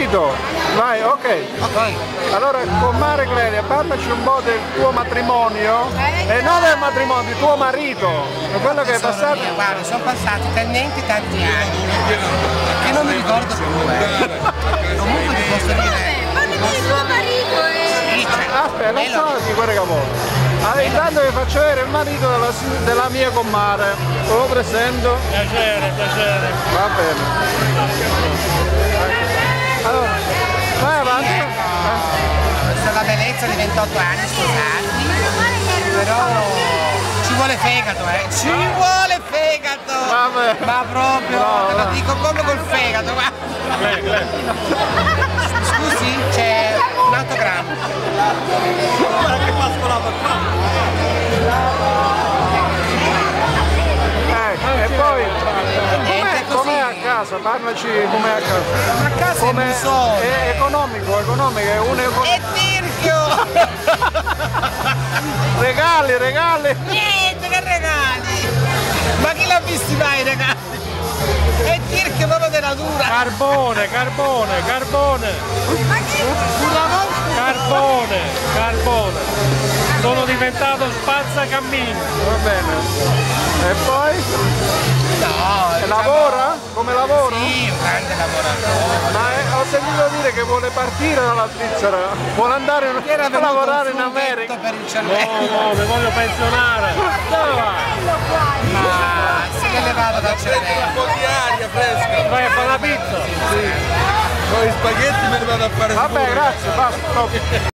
marito? Vai, ok. Ok. Allora, con Mare Clelia, parlaci un po' del tuo matrimonio, e non del matrimonio, del tuo marito, quello che è passato. Guarda, sono passati talmente tanti anni che non mi ricordo più. Comunque ti posso dire. Parli del tuo marito Aspetta, non so di quelle che vuole. Allora, intanto vi faccio vedere il marito della mia comare. Lo presento. Piacere, piacere. Va bene. Allora, vai avanti. Sono la bellezza di 28 anni sposati, però ci vuole fegato, ci vuole fegato! Vabbè. Ma proprio, No, te lo no. dico come col fegato, guarda. Scusi, c'è un autogramma. Guarda che pascolava qua. E poi, Niente, com'è a così. casa? Parlaci com'è a casa. A casa è Com'è? un sole. È economico, è un E tirchio! regali. Niente, che regali! Ma chi l'ha visti mai i regali? E tirchio proprio della dura! Carbone. Carbone. Sono diventato spazzacammini. Va bene. E poi? No, E lavora? Come lavora? Sì, un grande lavoratore. Ma ho sentito dire che vuole partire dalla Svizzera, vuole andare Era a venuto lavorare un in America. funghetto per il cervello. No, mi voglio pensionare. Dove vai? Ma se ne è levato dal cervello. Un po' di aria fresca. Vai a fare la pizza. Poi gli spaghetti me li vado a fare. Vabbè, grazie, basta.